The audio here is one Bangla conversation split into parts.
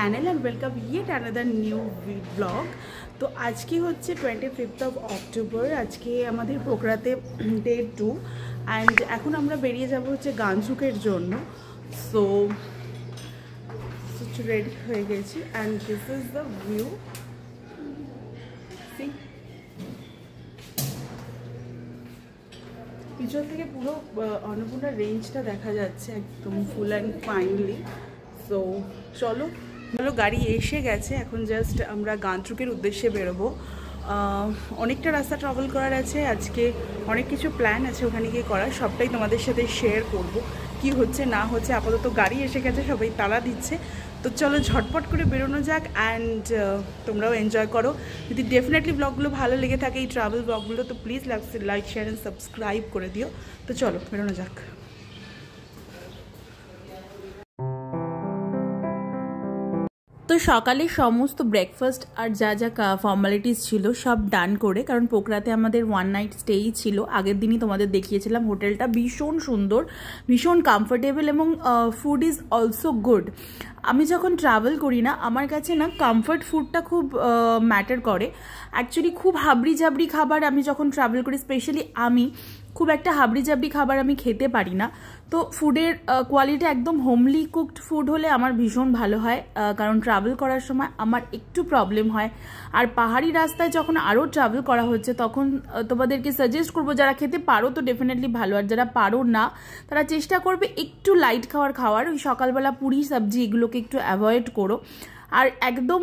channel and welcome yet another new vlog। তো আজকে হচ্ছে 25th of October, আজকে আমাদের পোখরাতে ডে 2 অ্যান্ড এখন আমরা বেরিয়ে যাব হচ্ছে গাঞ্জুকের জন্য। সো রেডি হয়ে গেছি and this is the view. পিছন থেকে পুরো অন্নপূর্ণা রেঞ্জটা দেখা যাচ্ছে একদম ফুল অ্যান্ড ফাইনলি। সো চলো গাড়ি এসে গেছে, এখন জাস্ট আমরা গাঞ্জুকের উদ্দেশ্যে বেরোবো। অনেকটা রাস্তা ট্রাভেল করার আছে, আজকে অনেক কিছু প্ল্যান আছে ওখানে গিয়ে করার, সবটাই তোমাদের সাথে শেয়ার করব কি হচ্ছে না হচ্ছে। আপাতত গাড়ি এসে গেছে, সবাই তাড়া দিচ্ছে, তো চলো ঝটপট করে বেরোনো যাক অ্যান্ড তোমরাও এনজয় করো। যদি ডেফিনেটলি ব্লগগুলো ভালো লেগে থাকে এই ট্রাভেল ব্লগগুলো, তো please like share and subscribe করে দিও। তো চলো বেরোনো যাক। তো সকালে সমস্ত ব্রেকফাস্ট আর যা যা ফর্মালিটিস ছিল সব ডান করে, কারণ পোখরাতে আমাদের ওয়ান নাইট স্টেই ছিল। আগের দিনই তোমাদের দেখিয়েছিলাম, হোটেলটা ভীষণ সুন্দর, ভীষণ কমফোর্টেবল এবং ফুড ইজ অলসো গুড। আমি যখন ট্রাভেল করি না, আমার কাছে না কমফর্ট ফুডটা খুব ম্যাটার করে। অ্যাকচুয়ালি খুব হাবড়ি ঝাবড়ি খাবার আমি যখন ট্রাভেল করি, স্পেশালি আমি খুব একটা হাবড়ি জাবড়ি খাবার আমি খেতে পারি না। তো ফুডের কোয়ালিটি একদম হোমলি কুকড ফুড হলে আমার ভীষণ ভালো হয়, কারণ ট্রাভেল করার সময় আমার একটু প্রবলেম হয়। আর পাহাড়ি রাস্তায় যখন আরও ট্রাভেল করা হচ্ছে, তখন তোমাদেরকে সাজেস্ট করবো যারা খেতে পারো তো ডেফিনেটলি ভালো, আর যারা পারো না তারা চেষ্টা করবে একটু লাইট খাওয়ার। ওই সকালবেলা পুরি সবজি এগুলোকে একটু অ্যাভয়েড করো, আর একদম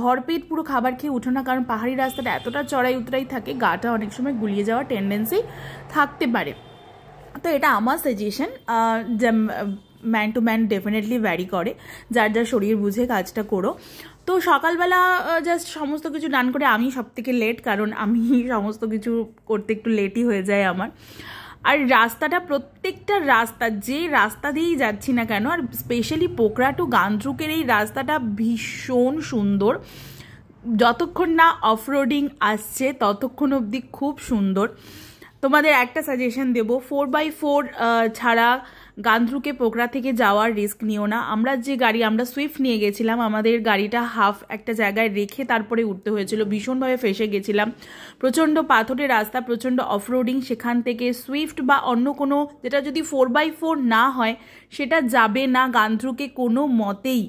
ভরপেট পুরো খাবার খেয়ে উঠো না, কারণ পাহাড়ি রাস্তাটা এতটা চড়াই উতরাই থাকে, গাটা অনেক সময় গুলিয়ে যাওয়ার টেন্ডেন্সি থাকতে পারে। তো এটা আমার সাজেশন, যে man to man definitely vary করে, যার যার শরীর বুঝে কাজটা করো। তো সকালবেলা জাস্ট সমস্ত কিছু ডান করে, আমি সব থেকে লেট, কারণ আমি সমস্ত কিছু করতে একটু লেটই হয়ে যায় আমার। আর রাস্তাটা, প্রত্যেকটা রাস্তা যে রাস্তা দিয়েই যাচ্ছি না কেন, আর স্পেশালি পোখরা টু গাঞ্জুকের এই রাস্তাটা ভীষণ সুন্দর। যতক্ষণ না অফরোডিং আসছে ততক্ষণ অবধি খুব সুন্দর। তোমাদের একটা সাজেশন দেবো, 4x4 ছাড়া গাঞ্জুকে পোখরা থেকে যাওয়ার রিস্ক নিও না। আমরা সুইফট নিয়ে গেছিলাম, আমাদের গাড়িটা হাফ একটা জায়গায় রেখে তারপরে উঠতে হয়েছিল, ভীষণভাবে ফেসে গেছিলাম। প্রচণ্ড পাথরের রাস্তা, প্রচণ্ড অফরোডিং, সেখান থেকে সুইফট বা অন্য কোনো, যেটা যদি 4x4 না হয় সেটা যাবে না গাঞ্জুকে কোনো মতেই।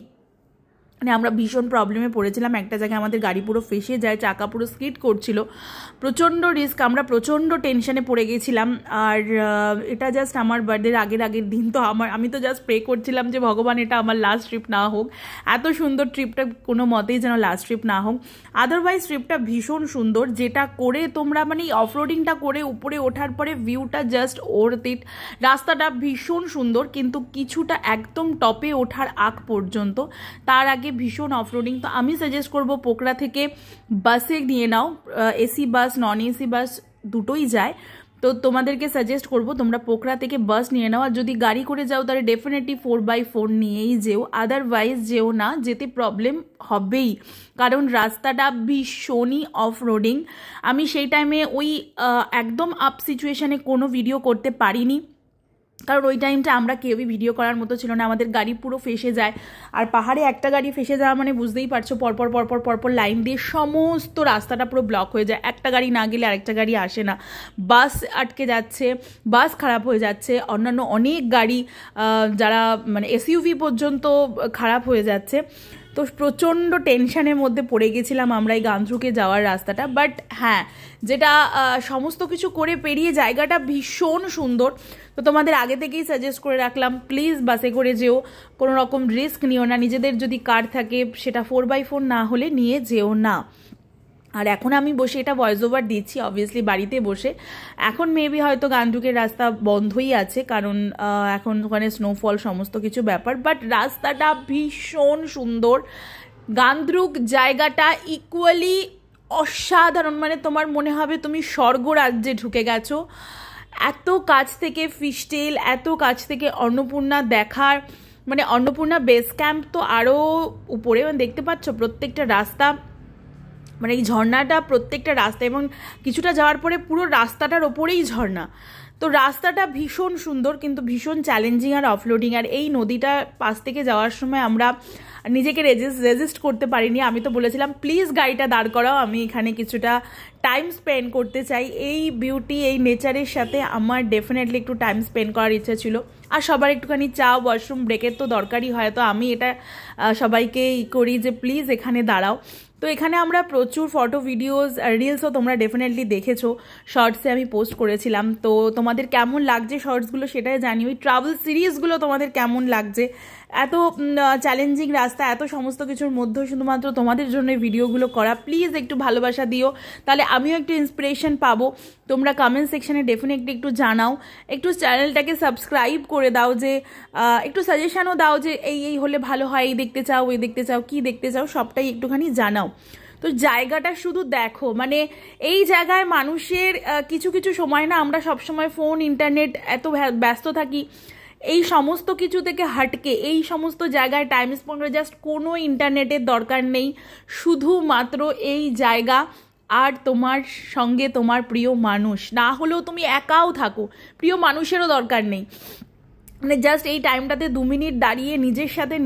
মানে আমরা ভীষণ প্রবলেমে পড়েছিলাম, একটা জায়গায় আমাদের গাড়ি পুরো ফেসে যায়, চাকা পুরো স্কিড করছিল, প্রচণ্ড রিস্ক, আমরা প্রচণ্ড টেনশনে পড়ে গেছিলাম। আর এটা জাস্ট আমার বার্থডের আগের দিন, তো আমি তো জাস্ট প্রে করছিলাম যে ভগবান এটা আমার লাস্ট ট্রিপ না হোক, এত সুন্দর ট্রিপটা কোনো মতেই যেন লাস্ট ট্রিপ না হোক। আদারওয়াইজ ট্রিপটা ভীষণ সুন্দর, যেটা করে তোমরা মানে অফরোডিংটা করে উপরে ওঠার পরে ভিউটা জাস্ট ওর্থ ইট। রাস্তাটা ভীষণ সুন্দর, কিন্তু কিছুটা একদম টপে ওঠার আগ পর্যন্ত, তার আগে ভীষণ অফরোডিং। তো আমি সাজেস্ট করব পোখরা থেকে বাসে নিয়ে নাও, AC bus non AC bus দুটোই যায়, তো তোমাদেরকে সাজেস্ট করব তোমরা পোখরা থেকে বাস নিয়ে নাও। আর যদি গাড়ি করে যাও তাহলে ডেফিনেটলি 4x4 নিয়েই যেও, আদারওয়াইজ যেও না, যেতে প্রবলেম হবেই, কারণ রাস্তাটা ভীষণই অফরোডিং। আমি সেই টাইমে ওই একদম আপ সিচুয়েশনে কোনো ভিডিও করতে পারিনি, কারণ ওই টাইমটা আমরা কেউই ভিডিও করার মতো ছিল না, আমাদের গাড়ি পুরো ফেসে যায়। আর পাহাড়ে একটা গাড়ি ফেসে যাওয়া মানে বুঝতেই পারছো, পরপর লাইন দিয়ে সমস্ত রাস্তাটা পুরো ব্লক হয়ে যায়, একটা গাড়ি না গেলে আরেকটা গাড়ি আসে না, বাস আটকে যাচ্ছে, বাস খারাপ হয়ে যাচ্ছে, অন্যান্য অনেক গাড়ি যারা মানে এসইউভি পর্যন্ত খারাপ হয়ে যাচ্ছে। তো প্রচণ্ড টেনশনের মধ্যে পড়ে গেছিলাম আমরা এই গাঞ্জুকে যাওয়ার রাস্তাটা। বাট হ্যাঁ, যেটা সমস্ত কিছু করে পেরিয়ে জায়গাটা ভীষণ সুন্দর। তো তোমাদের আগে থেকেই সাজেস্ট করে রাখলাম, প্লিজ বাসে করে যেও, কোনো রকম রিস্ক নিও না, নিজেদের যদি কার থাকে সেটা 4x4 না হলে নিয়ে যেও না। আর এখন আমি বসে এটা ভয়েস ওভার দিচ্ছি অবভিয়াসলি বাড়িতে বসে, এখন মেবি হয়তো গাঞ্জুকের রাস্তা বন্ধই আছে, কারণ এখন ওখানে স্নোফল সমস্ত কিছু ব্যাপার, বাট রাস্তাটা ভীষণ সুন্দর। গান্দ্রুক জায়গাটা ইকুয়ালি অসাধারণ, মানে তোমার মনে হবে তুমি স্বর্গ রাজ্যে ঢুকে গেছো। এত কাছ থেকে ফিশটেল, এত কাছ থেকে অন্নপূর্ণা দেখার, মানে অন্নপূর্ণা বেস ক্যাম্প তো আরও উপরে, মানে দেখতে পাচ্ছ প্রত্যেকটা রাস্তা, মানে এই ঝর্ণাটা প্রত্যেকটা রাস্তা, এবং কিছুটা যাওয়ার পরে পুরো রাস্তাটার ওপরেই ঝর্ণা। তো রাস্তাটা ভীষণ সুন্দর কিন্তু ভীষণ চ্যালেঞ্জিং আর অফলোডিং। আর এই নদীটার পাশ থেকে যাওয়ার সময় আমরা নিজেকে রেজিস্ট করতে পারিনি। আমি তো বলেছিলাম প্লিজ গাড়িটা দাঁড় করাও, আমি এখানে কিছুটা টাইম স্পেন্ড করতে চাই, এই বিউটি এই নেচারের সাথে আমার ডেফিনেটলি একটু টাইম স্পেন্ড করার ইচ্ছা ছিল। আর সবার একটুখানি চা ওয়াশরুম ব্রেকের তো দরকারই হয়, তো আমি এটা সবাইকে করি যে প্লিজ এখানে দাঁড়াও। তো এখানে আমরা প্রচুর ফটো ভিডিওস রিলসও তোমরা ডেফিনেটলি দেখেছো, শর্টসে আমি পোস্ট করেছিলাম। তো তোমাদের কেমন লাগছে শর্টসগুলো সেটাই জানি, ওই ট্রাভেল সিরিজগুলো তোমাদের কেমন লাগছে, এত চ্যালেঞ্জিং রাস্তা এত সমস্ত কিছুর মধ্যেও শুধুমাত্র তোমাদের জন্য এই ভিডিওগুলো করা। প্লিজ একটু ভালোবাসা দিও, তাহলে আমিও একটু ইন্সপিরেশন পাবো। তোমরা কমেন্ট সেকশনে ডেফিনেটলি একটু জানাও, একটু চ্যানেলটাকে সাবস্ক্রাইব করে দাও, যে একটু সাজেশনও দাও যে এই হলে ভালো হয়, এই দেখতে চাও ওই দেখতে চাও কি দেখতে চাও, সবটাই একটুখানি জানাও। তো জায়গাটা শুধু দেখো, মানে এই জায়গায় মানুষের কিছু কিছু সময় না আমরা সবসময় ফোন ইন্টারনেট এত ব্যস্ত থাকি, এই সমস্ত কিছু থেকে হাটকে এই সমস্ত জায়গায় টাইম স্পেন্ড করে জাস্ট কোনো ইন্টারনেটের দরকার নেই, শুধুমাত্র এই জায়গা আর তোমার সঙ্গে তোমার প্রিয় মানুষ, না হলেও তুমি একাও থাকো, প্রিয় মানুষেরও দরকার নেই, মানে জাস্ট এই টাইমটাতে 2 মিনিট দাঁড়িয়ে নিজের সাথে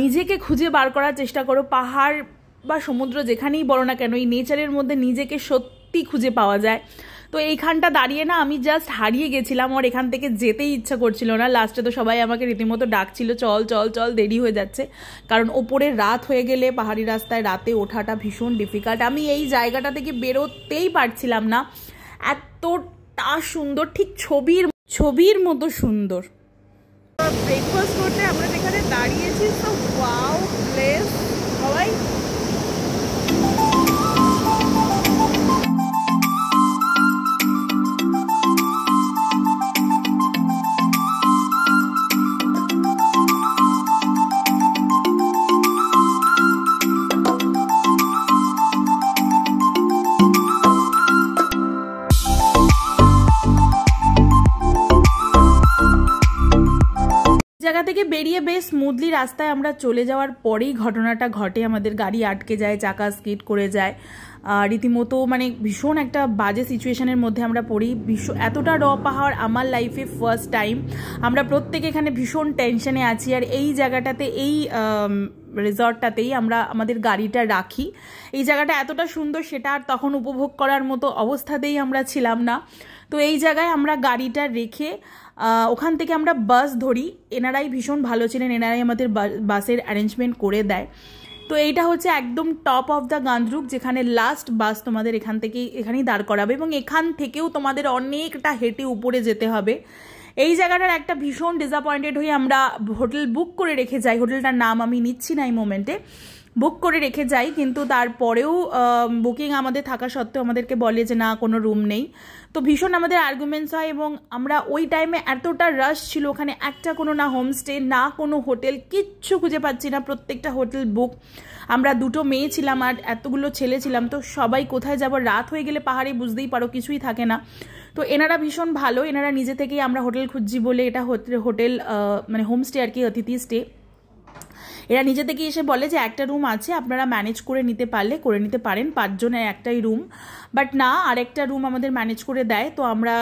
নিজেকে খুঁজে বার করার চেষ্টা করো। পাহাড় বা সমুদ্র যেখানেই বলো না কেন, এই নেচারের মধ্যে নিজেকে সত্যি খুঁজে পাওয়া যায়। তো এইখানটা দাঁড়িয়ে না আমি জাস্ট হারিয়ে গেছিলাম, আর এখান থেকে যেতেই ইচ্ছা করছিল না। লাস্টে তো সবাই আমাকে রীতিমতো ডাকছিল চল চল চল, দেরি হয়ে যাচ্ছে, কারণ ওপরে রাত হয়ে গেলে পাহাড়ি রাস্তায় রাতে ওঠাটা ভীষণ ডিফিকাল্ট। আমি এই জায়গাটা থেকে বেরোতেই পারছিলাম না, এতটা সুন্দর, ঠিক ছবির মতো সুন্দর। ব্রেকফাস্ট করতে আমরা যেখানে দাঁড়িয়েছি, তো ওয়াও প্লেস সবাই। জায়গা থেকে বেরিয়ে বেশ স্মুথলি রাস্তায় আমরা চলে যাওয়ার পরেই ঘটনাটা ঘটে, আমাদের গাড়ি আটকে যায়, চাকা স্কিড করে যায়, রীতিমতো মানে ভীষণ একটা বাজে সিচুয়েশনের মধ্যে আমরা পড়ি। এতটা পাহাড় আমার লাইফে ফার্স্ট টাইম, আমরা প্রত্যেকে এখানে ভীষণ টেনশনে আছি। আর এই জায়গাটাতে এই রিসর্টটাতেই আমরা আমাদের গাড়িটা রাখি। এই জায়গাটা এতটা সুন্দর সেটা আর তখন উপভোগ করার মতো অবস্থাতেই আমরা ছিলাম না। তো এই জায়গায় আমরা গাড়িটা রেখে ওখান থেকে আমরা বাস ধরি, এনারাই ভীষণ ভালো ছিলেন, এনারাই আমাদের বাসের অ্যারেঞ্জমেন্ট করে দেয়। তো এইটা হচ্ছে একদম টপ অফ দ্য গান্দ্রুক, যেখানে লাস্ট বাস তোমাদের এখানেই দাঁড় করাবে, এবং এখান থেকেও তোমাদের অনেকটা হেঁটে উপরে যেতে হবে। এই জায়গাটার একটা ভীষণ ডিসঅ্যাপয়েন্টেড হয়ে আমরা হোটেল বুক করে রেখে যাই, হোটেলটার নাম আমি নিচ্ছি না এই মোমেন্টে, বুক করে রেখে যাই, কিন্তু তারপরেও বুকিং আমাদের থাকা সত্ত্বেও আমাদেরকে বলে যে না কোনো রুম নেই। তো ভীষণ আমাদের আর্গুমেন্টস হয়, এবং আমরা ওই টাইমে এতটা রাশ ছিল ওখানে, একটা কোনো না হোমস্টে না কোনো হোটেল, কিচ্ছু খুঁজে পাচ্ছি না, প্রত্যেকটা হোটেল বুক। আমরা 2টো মেয়ে ছিলাম আর এতগুলো ছেলে ছিলাম, তো সবাই কোথায় যাব, রাত হয়ে গেলে পাহাড়ে বুঝতেই পারো কিছুই থাকে না। তো এনারা ভীষণ ভালো, এনারা নিজে থেকেই আমরা হোটেল খুঁজছি বলে, এটা হোটেল মানে হোমস্টে আর কি, অতিথি স্টে, এরা নিজে থেকে এসে বলে যে একটা রুম আছে, আপনারা ম্যানেজ করে নিতে পারলে করে নিতে পারেন, 5 জনের একটাই রুম, বাট না আরেকটা রুম আমাদের ম্যানেজ করে দেয়। তো আমরা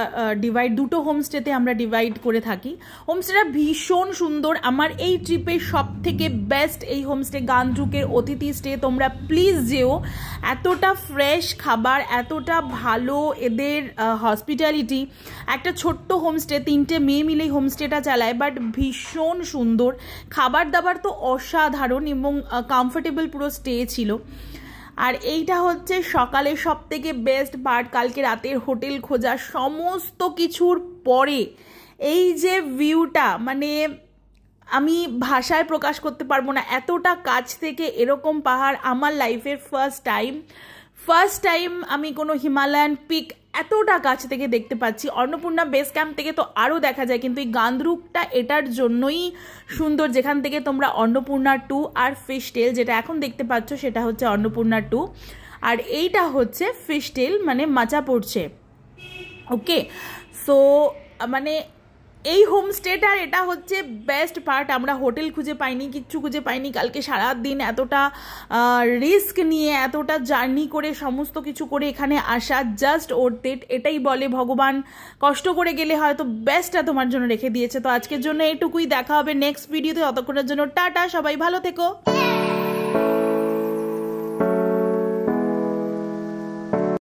দুটো হোমস্টেতে আমরা ডিভাইড করে থাকি। হোমস্টেটা ভীষণ সুন্দর, আমার এই ট্রিপের সব থেকে বেস্ট এই হোমস্টে গান্দ্রুকের অতিথি স্টে, তোমরা প্লিজ যেও। এতটা ফ্রেশ খাবার, এতটা ভালো এদের হসপিটালিটি, একটা ছোট্ট হোমস্টে, 3টে মেয়ে মিলেই হোমস্টেটা চালায়, বাট ভীষণ সুন্দর খাবার দাবার, তো অসাধারণ এবং কমফোর্টেবল পুরো স্টে ছিল। আর এইটা হচ্ছে সকালের সব থেকে বেস্ট পার্ট, কালকে রাতের হোটেল খোঁজা সমস্ত কিছুর পরে এই যে ভিউটা, মানে আমি ভাষায় প্রকাশ করতে পারবো না, এতটা কাছ থেকে এরকম পাহাড় আমার লাইফের ফার্স্ট টাইম আমি কোনো হিমালয়ান পিক এতটা কাছ থেকে দেখতে পাচ্ছি। অন্নপূর্ণা বেস ক্যাম্প থেকে তো আরও দেখা যায়, কিন্তু এই গান্দ্রুকটা এটার জন্যই সুন্দর, যেখান থেকে তোমরা অন্নপূর্ণা 2 আর ফিশ টেল যেটা এখন দেখতে পাচ্ছ সেটা হচ্ছে অন্নপূর্ণা 2, আর এইটা হচ্ছে ফিশ টেল মানে মাচা পড়ছে। ওকে, সো মানে এই হোমস্টেটার এটা হচ্ছে বেস্ট পার্ট। আমরা হোটেল খুঁজে পাইনি, কিচ্ছু খুঁজে পাইনি। কালকে সারাদিন এতটা রিস্ক নিয়ে এতটা জার্নি করে সমস্ত কিছু করে এখানে আসা জাস্ট ওর্থ ইট। এটাই বলে ভগবান কষ্ট করে গেলে হয়তো বেস্টটা তোমার জন্য রেখে দিয়েছে। তো আজকের জন্য এটুকুই, দেখা হবে নেক্সট ভিডিওতে। ততক্ষণের জন্য টাটা, সবাই ভালো থেকো।